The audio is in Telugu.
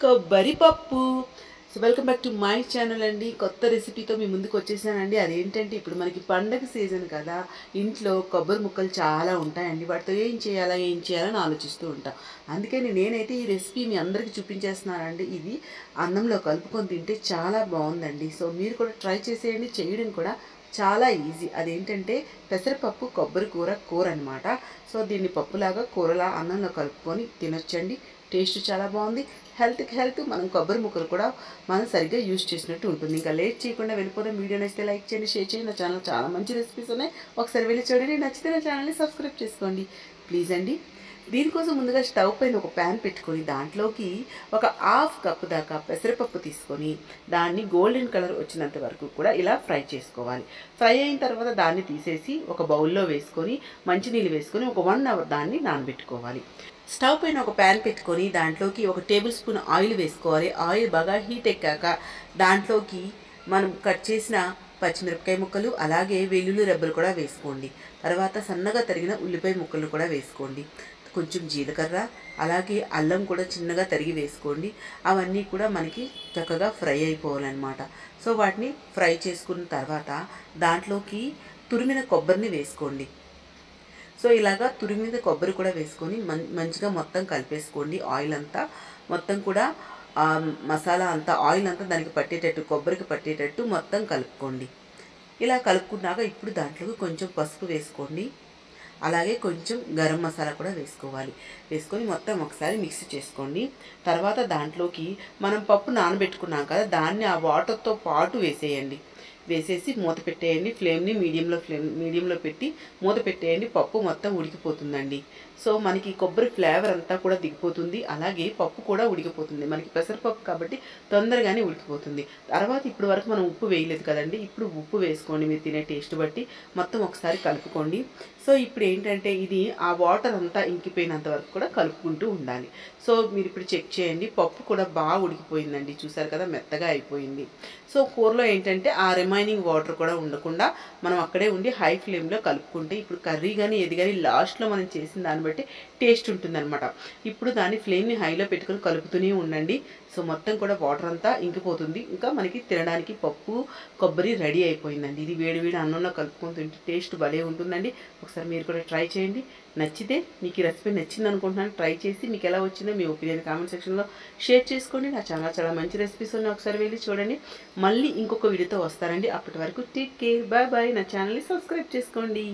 కొబ్బరి పప్పు. So welcome back to my channel అండి. కొత్త రెసిపీతో మీ ముందుకు వచ్చేసానండి. అదేంటంటే ఇప్పుడు మనకి పండగ సీజన్ కదా, ఇంట్లో కొబ్బరి ముక్కలు చాలా ఉంటాయండి. వాటితో ఏం చేయాలని ఆలోచిస్తూ ఉంటాం. అందుకని నేనైతే ఈ రెసిపీ మీ అందరికీ చూపించేస్తున్నానండి. ఇది అన్నంలో కలుపుకొని తింటే చాలా బాగుందండి. సో మీరు కూడా ట్రై చేసేయండి. చేయడం కూడా చాలా ఈజీ. అదేంటంటే పెసరపప్పు కొబ్బరి కూర అనమాట. సో దీన్ని పప్పులాగా కూరలా అన్నంలో కలుపుకొని తినొచ్చండి. టేస్ట్ చాలా బాగుంది. హెల్త్కి హెల్త్, మనం కొబ్బరి ముక్కలు కూడా మనం సరిగ్గా యూజ్ చేసినట్టు ఉంటుంది. ఇంకా లేట్ చేయకుండా వెళ్ళిపోతే వీడియో నచ్చితే లైక్ చేయండి, షేర్ చేయండి. నా ఛానల్ చాలా మంచి రెసిపీస్ ఉన్నాయి, ఒకసారి వెళ్ళి చూడండి. నచ్చితే నా ఛానల్ని సబ్స్క్రైబ్ చేసుకోండి ప్లీజ్ అండి. దీనికోసం ముందుగా స్టవ్ పైన ఒక ప్యాన్ పెట్టుకొని దాంట్లోకి ఒక హాఫ్ కప్ దాకా పెసరపప్పు తీసుకొని దాన్ని గోల్డెన్ కలర్ వచ్చినంత వరకు కూడా ఇలా ఫ్రై చేసుకోవాలి. ఫ్రై అయిన తర్వాత దాన్ని తీసేసి ఒక బౌల్లో వేసుకొని మంచినీళ్ళు వేసుకొని ఒక 1 అవర్ దాన్ని నానబెట్టుకోవాలి. స్టవ్ పైన ఒక ప్యాన్ పెట్టుకొని దాంట్లోకి ఒక టేబుల్ స్పూన్ ఆయిల్ వేసుకోవాలి. ఆయిల్ బాగా హీట్ ఎక్కాక దాంట్లోకి మనం కట్ చేసిన పచ్చిమిరపకాయ ముక్కలు అలాగే వెల్లుల్లి రెబ్బలు కూడా వేసుకోండి. తర్వాత సన్నగా తరిగిన ఉల్లిపాయ ముక్కలు కూడా వేసుకోండి. కొంచెం జీలకర్ర అలాగే అల్లం కూడా చిన్నగా తరిగి వేసుకోండి. అవన్నీ కూడా మనకి చక్కగా ఫ్రై అయిపోవాలన్నమాట. సో వాటిని ఫ్రై చేసుకున్న తర్వాత దాంట్లోకి తురిమిన కొబ్బరిని వేసుకోండి. సో ఇలాగా తురిమిన కొబ్బరి కూడా వేసుకొని మంచిగా మొత్తం కలిపేసుకోండి. ఆయిల్ అంతా మొత్తం కూడా మసాలా అంతా ఆయిల్ అంతా దానికి పట్టేటట్టు, కొబ్బరికి పట్టేటట్టు మొత్తం కలుపుకోండి. ఇలా కలుపుకున్నాక ఇప్పుడు దాంట్లోకి కొంచెం పసుపు వేసుకోండి. అలాగే కొంచెం గరం మసాలా కూడా వేసుకోవాలి. వేసుకొని మొత్తం ఒకసారి మిక్స్ చేసుకోండి. తర్వాత దాంట్లోకి మనం పప్పు నానబెట్టుకున్నాం కదా, దాన్ని ఆ వాటర్తో పాటు వేసేయండి. వేసేసి మూత పెట్టేయండి. ఫ్లేమ్ని మీడియంలో పెట్టి మూత పెట్టేయండి. పప్పు మొత్తం ఉడికిపోతుందండి. సో మనకి కొబ్బరి ఫ్లేవర్ అంతా కూడా దిగిపోతుంది. అలాగే పప్పు కూడా ఉడికిపోతుంది. మనకి పెసరపప్పు కాబట్టి తొందరగానే ఉడికిపోతుంది. తర్వాత ఇప్పుడు వరకు మనం ఉప్పు వేయలేదు కదండి, ఇప్పుడు ఉప్పు వేసుకోండి మీరు తినే టేస్ట్ బట్టి. మొత్తం ఒకసారి కలుపుకోండి. సో ఇప్పుడు ఏంటంటే ఇది ఆ వాటర్ అంతా ఇంకిపోయినంత వరకు కూడా కలుపుకుంటూ ఉండాలి. సో మీరు ఇప్పుడు చెక్ చేయండి. పప్పు కూడా బాగా ఉడికిపోయిందండి. చూసారు కదా, మెత్తగా అయిపోయింది. సో కూరలో ఏంటంటే ఆ రిమైనింగ్ వాటర్ కూడా ఉండకుండా మనం అక్కడే ఉండి హై ఫ్లేమ్లో కలుపుకుంటే ఇప్పుడు కర్రీ కానీ ఏది కానీ లాస్ట్లో మనం చేసిన దాన్ని బట్టి టేస్ట్ ఉంటుందన్నమాట. ఇప్పుడు దాన్ని ఫ్లేమ్ని హైలో పెట్టుకొని కలుపుతూనే ఉండండి. సో మొత్తం కూడా వాటర్ అంతా ఇంకిపోతుంది. ఇంకా మనకి తినడానికి పప్పు కొబ్బరి రెడీ అయిపోయిందండి. ఇది వేడి వేడి అన్నంలో కలుపుకొని తింటే టేస్ట్ భలే ఉంటుందండి. ఒకసారి మీరు కూడా ట్రై చేయండి. నచ్చితే, మీకు ఈ రెసిపీ నచ్చింది అనుకుంటున్నాను, ట్రై చేసి మీకు ఎలా వచ్చిందో మీ ఒపీనియన్ కామెంట్ సెక్షన్లో షేర్ చేసుకోండి. నా ఛానల్ చాలా మంచి రెసిపీస్ ఉన్నాయి, ఒకసారి వెళ్ళి చూడండి. మళ్ళీ ఇంకొక వీడియోతో వస్తానండి. అప్పటి వరకు టేక్ కేర్, బాయ్ బాయ్. నా ఛానల్ని సబ్స్క్రైబ్ చేసుకోండి.